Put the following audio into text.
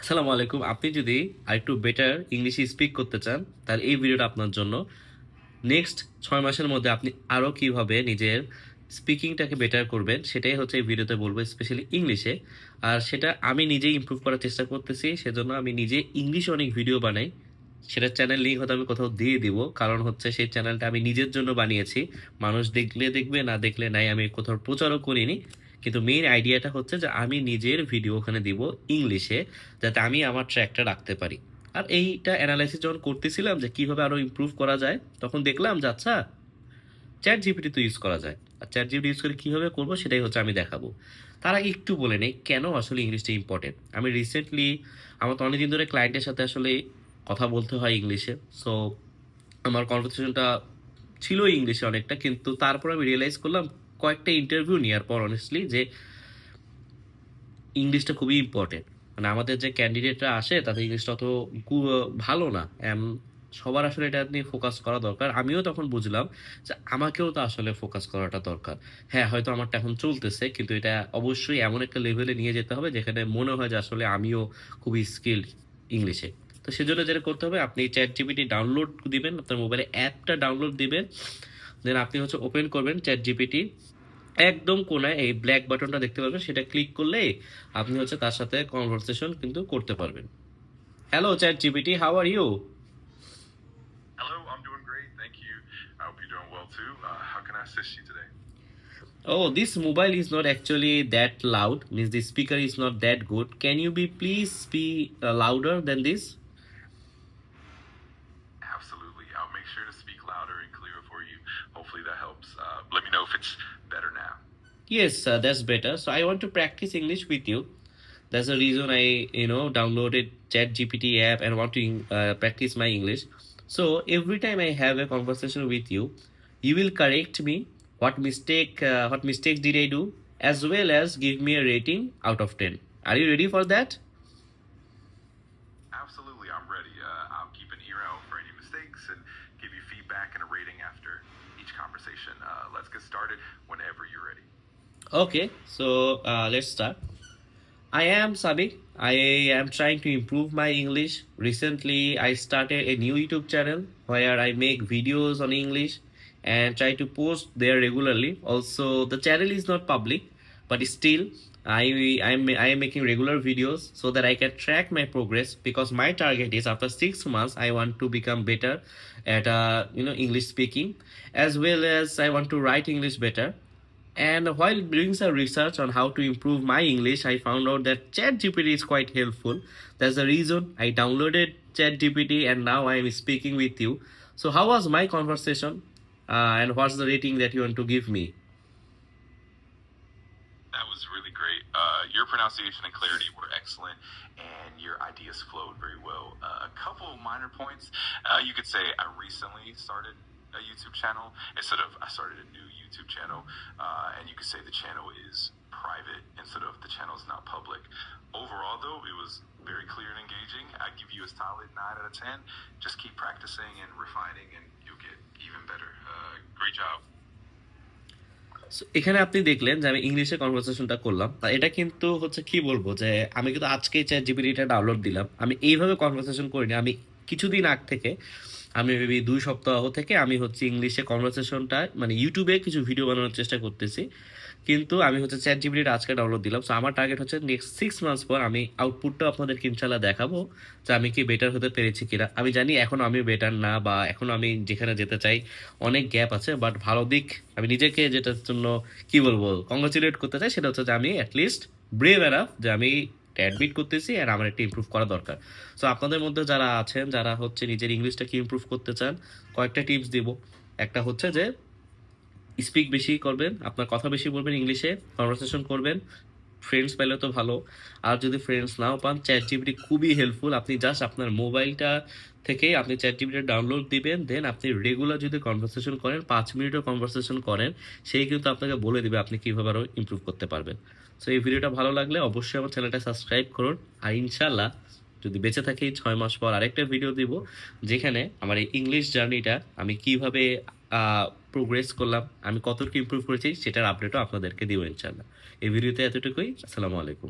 আসসালামু আলাইকুম। আপনি যদি আরেকটু বেটার ইংলিশে স্পিক করতে চান, তাহলে এই ভিডিওটা আপনার জন্য। নেক্সট ৬ মাসের মধ্যে আপনি আরও কিভাবে নিজের স্পিকিংটাকে বেটার করবেন, সেটাই হচ্ছে এই ভিডিওতে বলবো, স্পেশালি ইংলিশে। আর সেটা আমি নিজেই ইমপ্রুভ করার চেষ্টা করতেছি। সেজন্য আমি নিজে ইংলিশে অনেক ভিডিও বানাই। সেটার চ্যানেল লিঙ্ক হয়তো আমি কোথাও দিয়ে দিব। কারণ হচ্ছে সেই চ্যানেলটা আমি নিজের জন্য বানিয়েছি। মানুষ দেখলে দেখবে, না দেখলে নাই। আমি কোথাও প্রচারও করিনি। কিন্তু মেইন আইডিয়াটা হচ্ছে যে আমি নিজের ভিডিও ওখানে দিব ইংলিশে, যাতে আমি আমার ট্র্যাকটা রাখতে পারি। আর এইটা অ্যানালাইসিস যখন করতেছিলাম যে কিভাবে আরো ইমপ্রুভ করা যায়, তখন দেখলাম যে আচ্ছা, চ্যাট জিপিটি তো ইউজ করা যায়। আর চ্যাট জিপিটি ইউজ করে কিভাবে করবো সেটাই হচ্ছে আমি দেখাবো। তার আগে একটু বলে নেই কেন আসলে ইংলিশটা ইম্পর্টেন্ট। আমি রিসেন্টলি, আমার তো অনেকদিন ধরে ক্লায়েন্টের সাথে আসলে কথা বলতে হয় ইংলিশে। সো আমার কনভারসেশনটা ছিল ইংলিশে অনেকটা, কিন্তু তারপর আমি রিয়েলাইজ করলাম কয়েকটা ইন্টারভিউ নেওয়ার পর অনেস্টলি যে ইংলিশটা খুবই ইম্পর্টেন্ট। মানে আমাদের যে ক্যান্ডিডেটরা আসে তাদের ইংলিশটা অত ভালো না। সবার আসলে এটা নিয়ে ফোকাস করা দরকার। আমিও তখন বুঝলাম যে আমাকেও তো আসলে ফোকাস করাটা দরকার। হ্যাঁ, হয়তো আমারটা এখন চলতেছে, কিন্তু এটা অবশ্যই এমন একটা লেভেলে নিয়ে যেতে হবে যেখানে মনে হয় যে আসলে আমিও খুবই স্কিল্ড ইংলিশে। তো সেজন্য যেটা করতে হবে, আপনি চ্যাট জিপিটি ডাউনলোড দিবেন, আপনার মোবাইলে অ্যাপটা ডাউনলোড দিবেন। দেন আপনি হচ্ছে ওপেন করবেন চ্যাট জিপিটি। একদম কোনায় এই ব্ল্যাক বাটনটা দেখতে পাবেন, সেটা ক্লিক করলেই আপনি হচ্ছে তার সাথে কনভারসেশন কিন্তু করতে পারবেন। Hello chat GPT, how are you? Hello, I'm doing great. Thank you. I hope you're doing well too. How can I assist you today? Oh, this mobile is not actually that loud, means the speaker is not that good. Can you be please be louder than this? Absolutely. I'll make sure to speak louder and clearer for you. Hopefully that helps. Let me know if it's better now. Yes, that's better. So I want to practice English with you. That's the reason I, downloaded Chat GPT app and want to practice my English. So every time I have a conversation with you, you will correct me what mistakes did I do, as well as give me a rating out of 10. Are you ready for that? Absolutely, I'm ready. I'll keep an ear out for any mistakes and give you feedback and a rating after each conversation. Let's get started whenever you're ready. Okay, so let's start. I am Sabik. I am trying to improve my English. Recently, I started a new YouTube channel where I make videos on English and try to post there regularly. Also, the channel is not public, but still, I am making regular videos so that I can track my progress, because my target is after 6 months I want to become better at English speaking, as well as I want to write English better. And while doing some research on how to improve my English, I found out that ChatGPT is quite helpful. That's the reason I downloaded ChatGPT and now I am speaking with you. So, how was my conversation? And what's the rating that you want to give me? That was really great. Your pronunciation and clarity were excellent, and your ideas flowed very well. A couple of minor points. You could say I recently started a YouTube channel instead of I started a new YouTube channel, and you could say the channel is private instead of the channel is not public. Overall, though, it was very clear and engaging. I give you a solid 9 out of 10. Just keep practicing and refining, and you'll get even better. Great job. So, এখানে আপনি দেখলেন যে আমি ইংলিশে কনভারসেশনটা করলাম। এটা কিন্তু হচ্ছে কি বলবো, যে আমি কিন্তু আজকেই চ্যাট জিপিটিটা ডাউনলোড দিলাম। আমি এইভাবে কনভারসেশন করিনি। আমি কিছুদিন আগ থেকে, আমি মেবি 2 সপ্তাহ থেকে আমি হচ্ছে ইংলিশে কনভারসেশনটা মানে ইউটিউবে কিছু ভিডিও বানানোর চেষ্টা করতেছি। কিন্তু আমি হচ্ছে চ্যাট জিপিটিটা আজকে ডাউনলোড দিলাম। সো আমার টার্গেট হচ্ছে নেক্সট 6 মান্থস পর আমি আউটপুটটা আপনাদেরকে ইনশাল্লাহ দেখাবো যে আমি কি বেটার হতে পেরেছি কিনা। আমি জানি এখনও আমি বেটার না, বা এখনও আমি যেখানে যেতে চাই অনেক গ্যাপ আছে, বাট ভালো দিক আমি নিজেকে যেটার জন্য কি বলবো কংগ্রাচুলেট করতে চাই, সেটা হচ্ছে যে আমি অ্যাটলিস্ট ব্রেভ এনাফ যে আমি অ্যাডমিট করতেছি আর আমার একটা ইমপ্রুভ করা দরকার। সো আপনাদের মধ্যে যারা আছেন, যারা হচ্ছে নিজের ইংলিশটাকে ইমপ্রুভ করতে চান, কয়েকটা টিপস দিব। একটা হচ্ছে যে স্পিক বেশি করবেন, আপনার কথা বেশি বলবেন, ইংলিশে কনভারসেশন করবেন। ফ্রেন্ডস পেলে তো ভালো। আর যদি ফ্রেন্ডস নাও পান, চ্যাট জিপিটি খুবই হেল্পফুল। আপনি জাস্ট আপনার মোবাইলটা থেকেই আপনি চ্যাট জিপিটি ডাউনলোড দিবেন, দেন আপনি রেগুলার যদি কনভারসেশন করেন, 5 মিনিটও কনভারসেশন করেন, সেই কিন্তু আপনাকে বলে দিবে আপনি কীভাবে আরও ইমপ্রুভ করতে পারবেন। সো এই ভিডিওটা ভালো লাগলে অবশ্যই আমার চ্যানেলটা সাবস্ক্রাইব করুন। আর ইনশাল্লাহ যদি বেঁচে থাকি 6 মাস পর আরেকটা ভিডিও দিব, যেখানে আমার এই ইংলিশ জার্নিটা আমি কিভাবে প্রোগ্রেস করলাম, আমি কতটুকু ইমপ্রুভ করেছি, সেটার আপডেটও আপনাদেরকে দিব ইনশাল্লাহ। এই ভিডিওতে এতটুকুই। আসসালামু আলাইকুম।